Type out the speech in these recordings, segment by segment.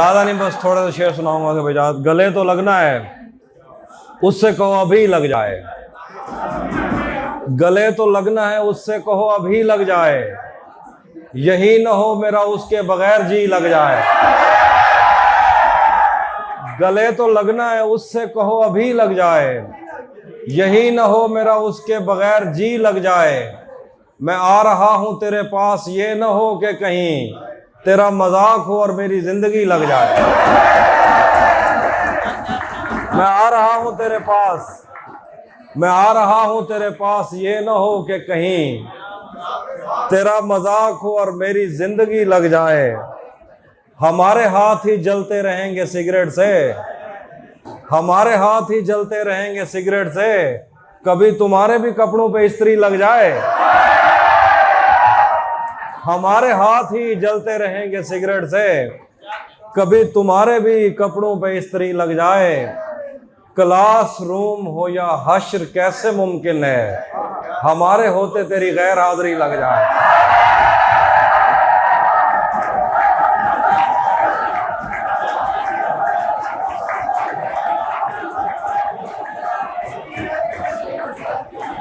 ज्यादा नहीं, बस थोड़ा सा शेर सुनाऊंगा कि भाई गले तो लगना है, उससे कहो अभी लग जाए। गले तो लगना है, उससे कहो अभी लग जाए। यही न हो मेरा उसके बगैर जी लग जाए। गले तो लगना है, उससे कहो अभी लग जाए। यही न हो मेरा उसके बगैर जी लग जाए। मैं आ रहा हूं तेरे पास, ये न हो कि कहीं तेरा मजाक हो और मेरी जिंदगी लग जाए। मैं आ रहा हूं तेरे पास, मैं आ रहा हूं तेरे पास, ये न हो कि कहीं तेरा मजाक हो और मेरी जिंदगी लग जाए। हमारे हाथ ही जलते रहेंगे सिगरेट से, हमारे हाथ ही जलते रहेंगे सिगरेट से। कभी तुम्हारे भी कपड़ों पे इस्त्री लग जाए। हमारे हाथ ही जलते रहेंगे सिगरेट से, कभी तुम्हारे भी कपड़ों पे इस्त्री लग जाए। क्लासरूम हो या हश्र कैसे मुमकिन है, हमारे होते तेरी गैर हाजिरी लग जाए।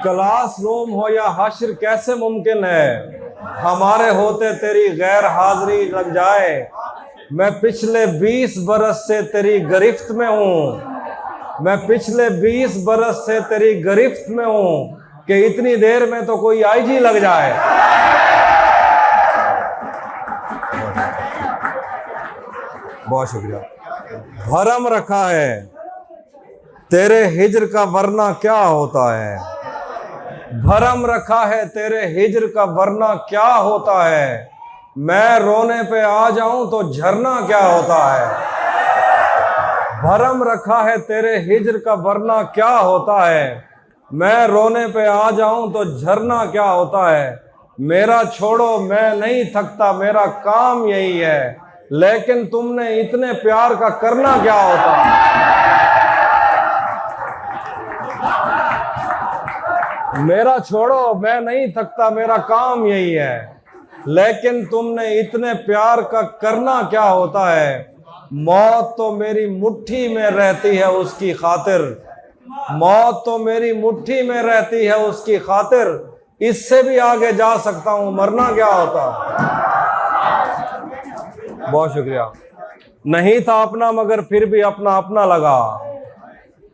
क्लासरूम हो या हश्र कैसे मुमकिन है, हमारे होते तेरी गैर हाजिरी लग जाए। मैं पिछले 20 बरस से तेरी गिरफ्त में हूं, मैं पिछले 20 बरस से तेरी गिरफ्त में हूं कि इतनी देर में तो कोई आईजी लग जाए। बहुत शुक्रिया। भरम रखा है तेरे हिज्र का वरना क्या होता है, भरम रखा है तेरे हिज्र का वरना क्या होता है। मैं रोने पे आ जाऊं तो झरना क्या होता है। भरम रखा है तेरे हिज्र का वरना क्या होता है। मैं रोने पे आ जाऊं तो झरना क्या होता है। मेरा छोड़ो मैं नहीं थकता, मेरा काम यही है, लेकिन तुमने इतने प्यार का करना क्या होता है। मेरा छोड़ो मैं नहीं थकता, मेरा काम यही है, लेकिन तुमने इतने प्यार का करना क्या होता है। मौत तो मेरी मुट्ठी में रहती है उसकी खातिर, मौत तो मेरी मुट्ठी में रहती है उसकी खातिर। इससे भी आगे जा सकता हूं, मरना क्या होता। बहुत शुक्रिया। नहीं था अपना मगर फिर भी अपना अपना लगा,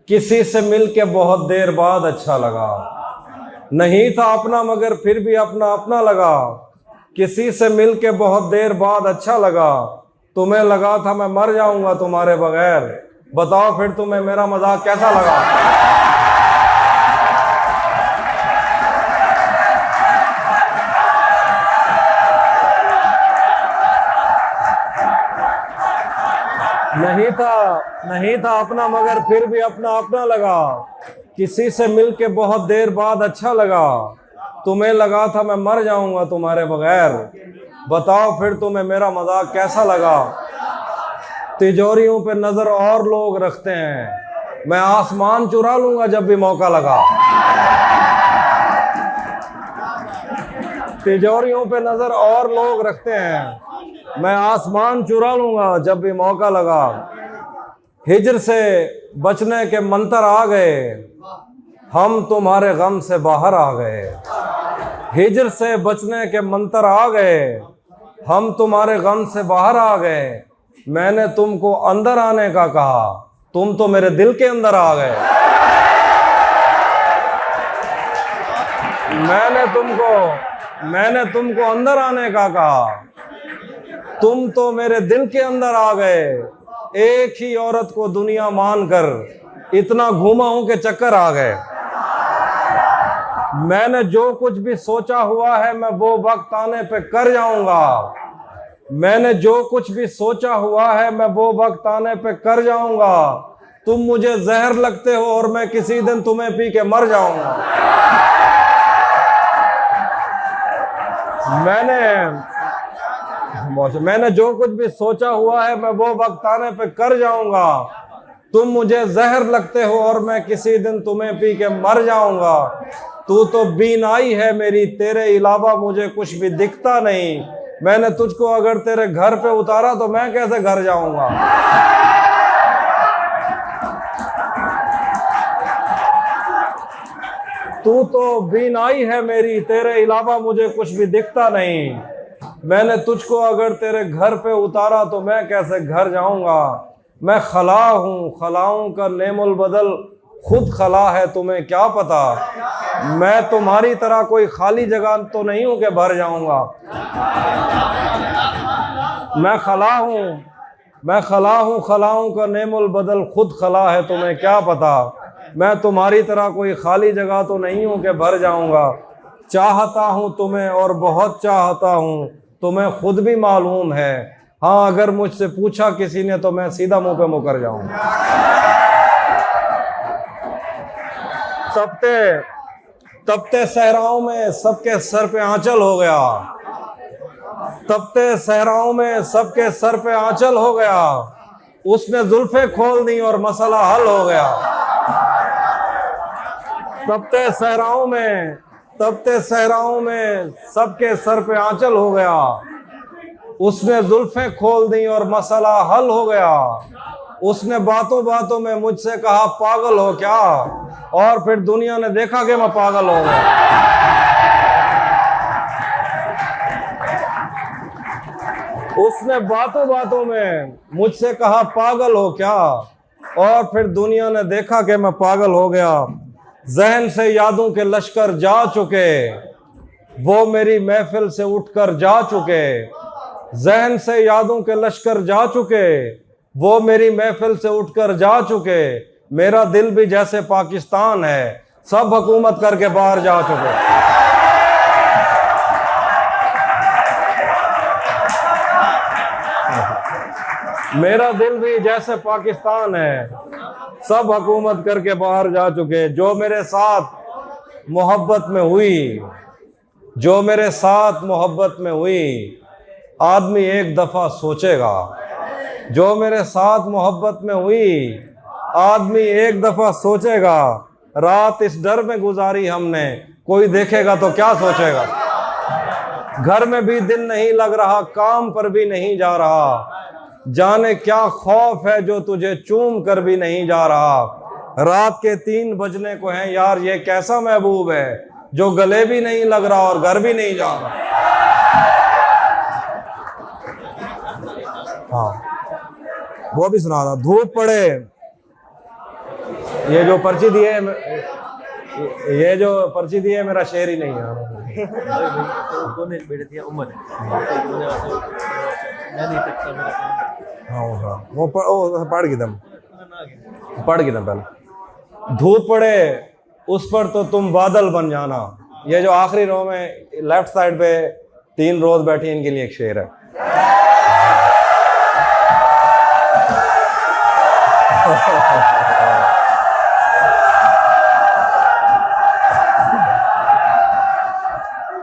किसी से मिलके बहुत देर बाद अच्छा लगा। नहीं था अपना मगर फिर भी अपना अपना लगा, किसी से मिलके बहुत देर बाद अच्छा लगा। तुम्हें लगा था मैं मर जाऊंगा तुम्हारे बगैर, बताओ फिर तुम्हें मेरा मजाक कैसा लगा। नहीं था अपना मगर फिर भी अपना अपना लगा, किसी से मिलके बहुत देर बाद अच्छा लगा। तुम्हें लगा था मैं मर जाऊंगा तुम्हारे बगैर, बताओ फिर तुम्हें मेरा मजाक कैसा लगा। तिजोरियों पे नजर और लोग रखते हैं, मैं आसमान चुरा लूंगा जब भी मौका लगा। तिजोरियों पे नजर और लोग रखते हैं, मैं आसमान चुरा लूंगा जब भी मौका लगा। हिज्र से बचने के मंतर आ गए, हम तुम्हारे गम से बाहर आ गए। हिज्र से बचने के मंतर आ गए, हम तुम्हारे गम से बाहर आ गए। मैंने तुमको अंदर आने का कहा, तुम तो मेरे दिल के अंदर आ गए। मैंने तुमको अंदर आने का कहा, तुम तो मेरे दिल के अंदर आ गए। एक ही औरत को दुनिया मानकर इतना घूमा हूं कि चक्कर आ गए। मैंने जो कुछ भी सोचा हुआ है मैं वो वक्त आने पे कर जाऊंगा। मैंने जो कुछ भी सोचा हुआ है मैं वो वक्त आने पे कर जाऊंगा। तुम मुझे जहर लगते हो और मैं किसी दिन तुम्हें पी के मर जाऊंगा। मैंने जो कुछ भी सोचा हुआ है मैं वो वक्त आने पे कर जाऊंगा। तुम मुझे जहर लगते हो और मैं किसी दिन तुम्हें पी के मर जाऊंगा। तू तो बीनाई है मेरी, तेरे अलावा मुझे कुछ भी दिखता नहीं। मैंने तुझको अगर तेरे घर पे उतारा तो मैं कैसे घर जाऊंगा। तू तो बीनाई है मेरी, तेरे अलावा मुझे कुछ भी दिखता नहीं। मैंने तुझको अगर तेरे घर पे उतारा तो मैं कैसे घर जाऊंगा। मैं खला हूँ, खलाओं का नेमुल बदल खुद खला है, तुम्हें क्या पता। मैं तुम्हारी तरह कोई खाली जगह तो नहीं हूं कि भर जाऊंगा। मैं खला हूँ, मैं खला हूँ, खलाओं का नेमुल बदल खुद खला है, तुम्हें क्या पता। मैं तुम्हारी तरह कोई खाली जगह तो नहीं हूं कि भर जाऊंगा। चाहता हूं तुम्हें और बहुत चाहता हूं, तुम्हें खुद भी मालूम है। हाँ, अगर मुझसे पूछा किसी ने तो मैं सीधा मुंह पे मुकर जाऊंगा। तपते तपते सहराओं में सबके सर पे आंचल हो गया। तपते सहराओं में सबके सर पे आंचल हो गया। उसने जुल्फे खोल दी और मसला हल हो गया। तपते सहराओं में सबके सर पे आंचल हो गया। उसने जुल्फे खोल दी और मसला हल हो गया। उसने बातों बातों में मुझसे कहा पागल हो क्या, और फिर दुनिया ने देखा कि मैं पागल हो गया। उसने बातों बातों में मुझसे कहा पागल हो क्या, और फिर दुनिया ने देखा कि मैं पागल हो गया। जहन से यादों के लश्कर जा चुके, वो मेरी महफिल से उठकर जा चुके। जहन से यादों के लश्कर जा चुके, वो मेरी महफिल से उठकर जा चुके। मेरा दिल भी जैसे पाकिस्तान है, सब हुकूमत करके बाहर जा चुके। मेरा दिल भी जैसे पाकिस्तान है, सब हुकूमत करके बाहर जा चुके। जो मेरे साथ मोहब्बत में हुई, जो मेरे साथ मोहब्बत में हुई, आदमी एक दफा सोचेगा। जो मेरे साथ मोहब्बत में हुई, आदमी एक दफा सोचेगा। रात इस डर में गुजारी हमने, कोई देखेगा तो क्या सोचेगा। घर में भी दिन नहीं लग रहा, काम पर भी नहीं जा रहा। जाने क्या खौफ है जो तुझे चूम कर भी नहीं जा रहा। रात के 3 बजने को हैं यार, ये कैसा महबूब है जो गले भी नहीं लग रहा और घर भी नहीं जा रहा। हाँ, वो भी सुना था। धूप पड़े, ये जो पर्ची दी है, ये जो पर्ची दी है मेरा शेर ही नहीं है। वो पढ़ की दम पहले। धूप पड़े उस पर तो तुम बादल बन जाना। ये जो आखिरी रो में लेफ्ट साइड पे 3 रोज बैठी, इनके लिए एक शेर है।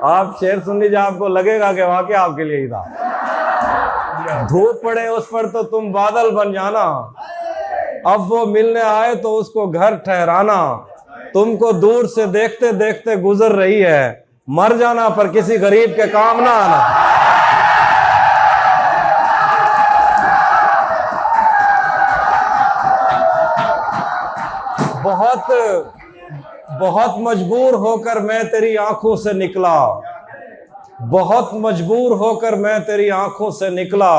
आप शेर सुन लीजिए, आपको लगेगा कि वाकई आपके लिए ही था। धूप पड़े उस पर तो तुम बादल बन जाना। अब वो मिलने आए तो उसको घर ठहराना। तुमको दूर से देखते देखते गुजर रही है, मर जाना पर किसी गरीब के काम ना आना। बहुत मजबूर होकर मैं तेरी आंखों से निकला। बहुत मजबूर होकर मैं तेरी आंखों से निकला।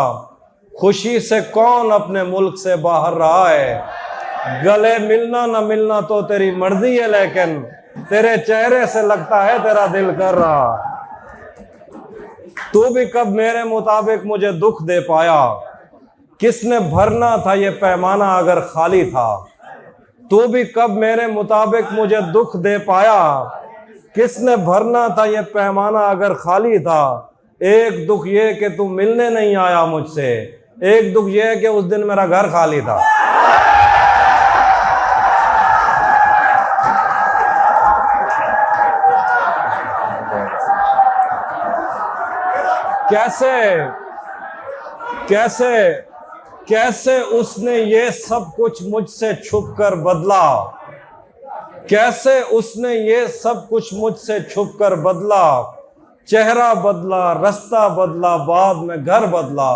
खुशी से कौन अपने मुल्क से बाहर रहा है। गले मिलना न मिलना तो तेरी मर्जी है, लेकिन तेरे चेहरे से लगता है तेरा दिल कर रहा। तू भी कब मेरे मुताबिक मुझे दुख दे पाया। किसने भरना था ये पैमाना अगर खाली था। तू भी कब मेरे मुताबिक मुझे दुख दे पाया। किसने भरना था ये पैमाना अगर खाली था। एक दुख ये कि तू मिलने नहीं आया मुझसे। एक दुख ये कि उस दिन मेरा घर खाली था। कैसे कैसे कैसे उसने ये सब कुछ मुझसे छुप कर बदला। कैसे उसने ये सब कुछ मुझसे छुप कर बदला। चेहरा बदला, रास्ता बदला, बाद में घर बदला।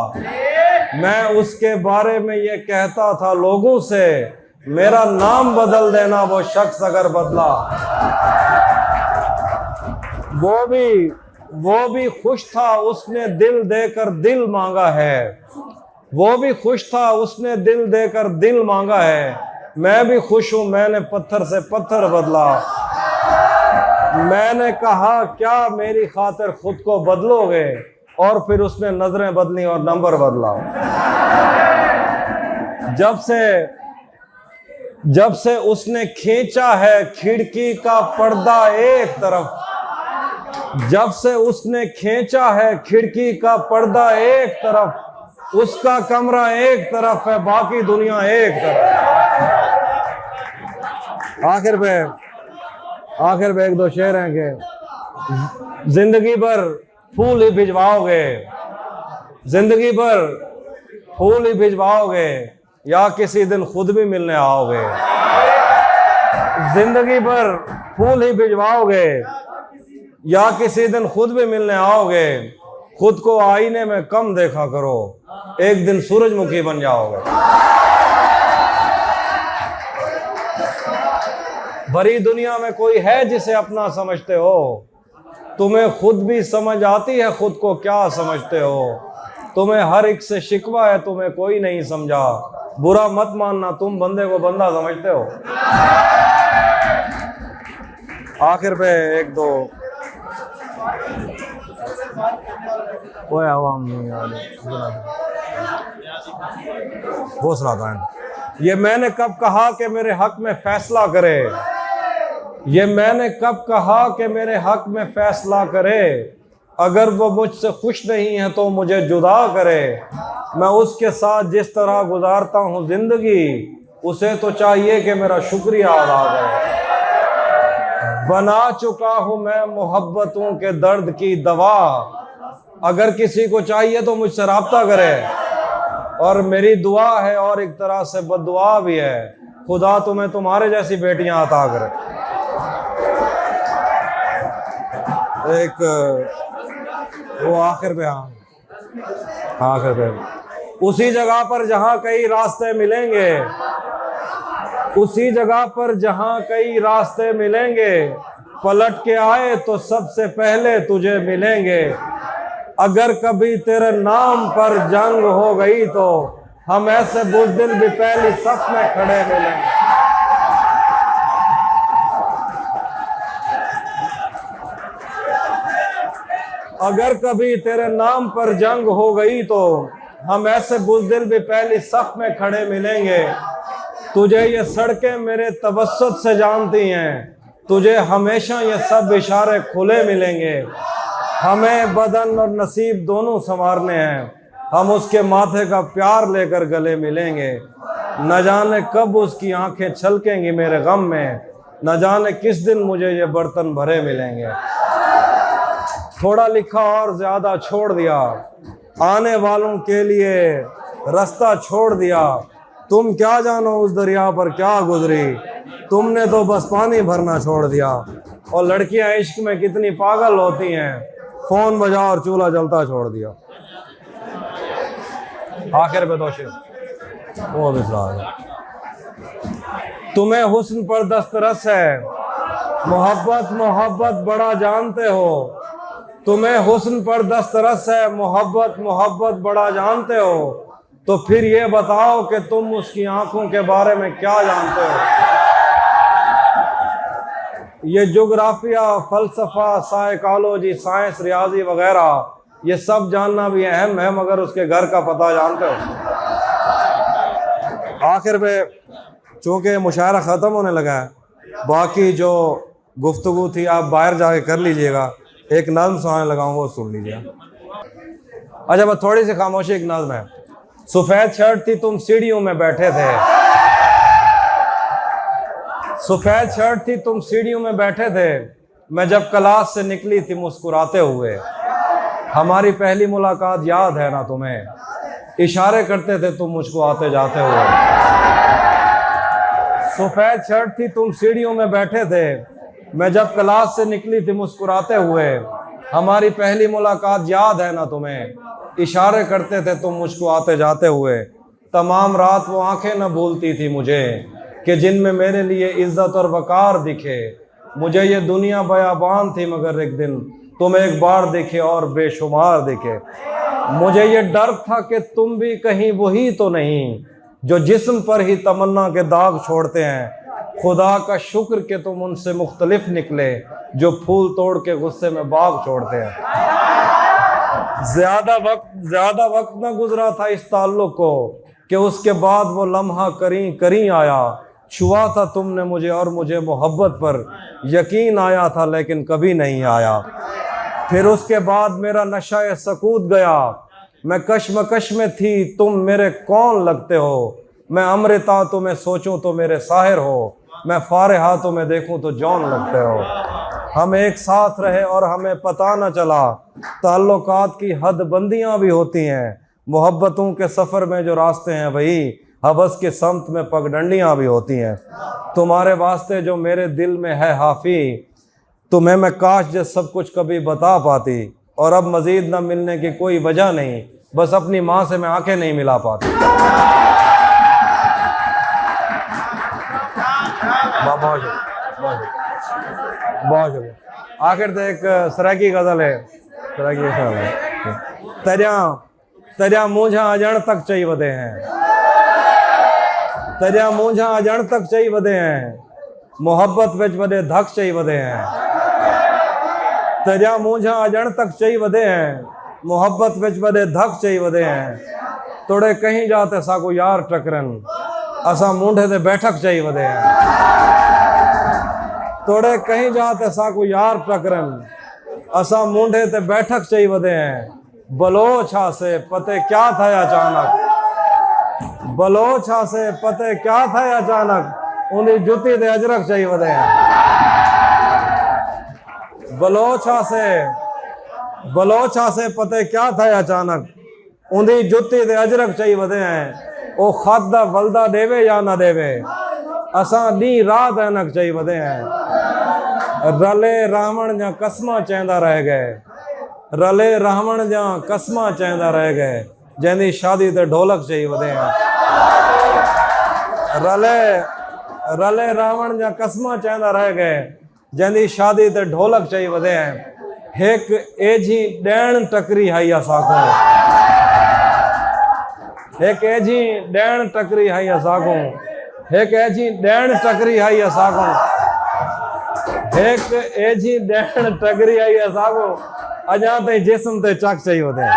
मैं उसके बारे में ये कहता था लोगों से, मेरा नाम बदल देना वो शख्स अगर बदला। वो भी खुश था, उसने दिल देकर दिल मांगा है। वो भी खुश था, उसने दिल देकर दिल मांगा है। मैं भी खुश हूं, मैंने पत्थर से पत्थर बदला। मैंने कहा क्या मेरी खातिर खुद को बदलोगे, और फिर उसने नजरें बदली और नंबर बदला। जब से उसने खींचा है खिड़की का पर्दा एक तरफ, जब से उसने खींचा है खिड़की का पर्दा एक तरफ, उसका कमरा एक तरफ है, बाकी दुनिया एक तरफ। आखिर पे एक दो शेर हैं कि जिंदगी भर फूल ही भिजवाओगे, जिंदगी भर फूल ही भिजवाओगे, या किसी दिन खुद भी मिलने आओगे। जिंदगी भर फूल ही भिजवाओगे, या किसी दिन खुद भी मिलने आओगे। खुद को आईने में कम देखा करो, एक दिन सूरजमुखी बन जाओगे। भरी दुनिया में कोई है जिसे अपना समझते हो, तुम्हें खुद भी समझ आती है खुद को क्या समझते हो। तुम्हें हर एक से शिकवा है, तुम्हें कोई नहीं समझा। बुरा मत मानना, तुम बंदे को बंदा समझते हो। आखिर पे एक दो कोई आवाम नहीं आ रही, वो सुनाता है। ये मैंने कब कहा कि मेरे हक में फैसला करे, ये मैंने कब कहा कि मेरे हक में फैसला करे। अगर वो मुझसे खुश नहीं है तो मुझे जुदा करे। मैं उसके साथ जिस तरह गुजारता हूँ जिंदगी, उसे तो चाहिए कि मेरा शुक्रिया अदा करे। बना चुका हूँ मैं मोहब्बतों के दर्द की दवा, अगर किसी को चाहिए तो मुझसे राब्ता करे। और मेरी दुआ है और एक तरह से बद्दुआ भी है, खुदा तुम्हें तुम्हारे जैसी बेटियां अता करे। एक वो आखिर पे, आखिर पे उसी जगह पर जहां कई रास्ते मिलेंगे, उसी जगह पर जहां कई रास्ते मिलेंगे, पलट के आए तो सबसे पहले तुझे मिलेंगे। अगर कभी तेरे नाम पर जंग हो गई तो हम ऐसे बुज़दिल भी पहली सफ में खड़े मिलेंगे। अगर कभी तेरे नाम पर जंग हो गई तो हम ऐसे बुज़दिल भी पहली सफ में खड़े मिलेंगे। तुझे ये सड़कें मेरे तबस्सुत से जानती हैं, तुझे हमेशा ये सब इशारे खुले मिलेंगे। हमें बदन और नसीब दोनों संवारने हैं, हम उसके माथे का प्यार लेकर गले मिलेंगे। न जाने कब उसकी आंखें छलकेंगी मेरे गम में, न जाने किस दिन मुझे ये बर्तन भरे मिलेंगे। थोड़ा लिखा और ज्यादा छोड़ दिया, आने वालों के लिए रास्ता छोड़ दिया। तुम क्या जानो उस दरिया पर क्या गुजरी, तुमने तो बस पानी भरना छोड़ दिया। और लड़कियां इश्क में कितनी पागल होती हैं, फोन बजा और चूल्हा जलता छोड़ दिया। आखिर पे दोषी वो तुम्हें हुस्न पर दस्तरस है, मोहब्बत मोहब्बत बड़ा जानते हो। तुम्हें हुस्न पर दस्तरस है, मोहब्बत मोहब्बत बड़ा जानते हो। तो फिर ये बताओ कि तुम उसकी आंखों के बारे में क्या जानते हो। ये जोग्राफिया, फलसफा, साइकोलॉजी, साइंस, रियाजी वगैरह ये सब जानना भी अहम है, मगर उसके घर का पता जानते हो। आखिर पे चूंकि मुशायरा ख़त्म होने लगा है, बाकी जो गुफ्तगू थी आप बाहर जाके कर लीजिएगा। एक नज़्म सुनाने लगाऊंगा, वो सुन लीजिए। अच्छा बस थोड़ी सी खामोशी, एक नज़्म है। सफ़ेद शर्ट थी तुम सीढ़ियों में बैठे थे, सफ़ेद शर्ट थी तुम सीढ़ियों में बैठे थे। मैं जब क्लास से निकली थी मुस्कुराते हुए, हमारी पहली मुलाकात याद है ना तुम्हें, इशारे करते थे तुम मुझको आते जाते हुए। सफ़ेद शर्ट थी तुम सीढ़ियों में बैठे थे, मैं जब क्लास से निकली थी मुस्कुराते हुए। हमारी पहली मुलाकात याद है ना तुम्हें, इशारे करते थे तुम मुझको आते जाते हुए। तमाम रात वो आंखें न भूलती थी मुझे कि जिनमें मेरे लिए इज्जत और वकार दिखे। मुझे ये दुनिया बयाबान थी मगर एक दिन तुम एक बार दिखे और बेशुमार दिखे। मुझे ये डर था कि तुम भी कहीं वही तो नहीं जो जिस्म पर ही तमन्ना के दाग छोड़ते हैं। खुदा का शुक्र कि तुम उनसे मुख्तलिफ निकले जो फूल तोड़ के गुस्से में बाग छोड़ते हैं। ज्यादा वक्त न गुजरा था इस ताल्लुक को कि उसके बाद वो लम्हा करीं आया। छुआ था तुमने मुझे और मुझे मोहब्बत पर यकीन आया था, लेकिन कभी नहीं आया। फिर उसके बाद मेरा नशा सकूत गया, मैं कश्मकश में थी, तुम मेरे कौन लगते हो। मैं अमृता तुम्हें सोचूं तो मेरे साहिर हो, मैं फारिहा तुम्हें देखूं तो जौन लगते हो। हम एक साथ रहे और हमें पता न चला, ताल्लुकात की हदबंदियां भी होती हैं। मोहब्बतों के सफ़र में जो रास्ते हैं वही हवस के समत में पगडंडियां भी होती हैं। तुम्हारे वास्ते जो मेरे दिल में है हाफी, तुम्हें मैं काश जो सब कुछ कभी बता पाती। और अब मज़ीद न मिलने की कोई वजह नहीं, बस अपनी माँ से मैं आंखें नहीं मिला पाती। बहुत आखिर तो एक सराकी गजल है, तरिया मूंझा अजण तक चई वधे हैं, तरिया मूंझा अजण तक चई वधे हैं, मोहब्बत विच वडे धक चई वधे हैं। तरिया मूंझा अजण तक चई वधे हैं, मोहब्बत विच वडे धक चई वधे हैं। तोड़े कहीं जाते साको यार टकरन, असा मूंढे ते बैठक चई वधे हैं। तोड़े कहीं जाते साको यार टकरन, असा मूंढे ते बैठक चई वधे हैं। बलोच से पते क्या था अचानक, बलोच से पते क्या था अचानक, उन्हीं जुती ते अजरक चई वधे हैं। बलोच से पते क्या था अचानक, उन्हीं जुती ते अजरक चई वधे हैं। ओ खादा वलदा देवे या ना देवे, असा दी रात ऐनक चई वधे हैं। रले रावण जा कसमा चेंदा रह गए, रले रावण जा कसमा चेंदा रह गए, जैंदी शादी ते ढोलक चई वधे हैं। रले रावण जा कसमा चेंदा रह गए, जैंदी शादी ते ढोलक चई वधे हैं। एक एजी ॾियण टकरी हई असाको, एक एजी ॾियण टकरी हई असाको, एक एजी ॾियण टकरी हई असाको, एक एजी ॾियण टकरी हई असाको, अञा ताईं जिस्म ते चक चई वधे।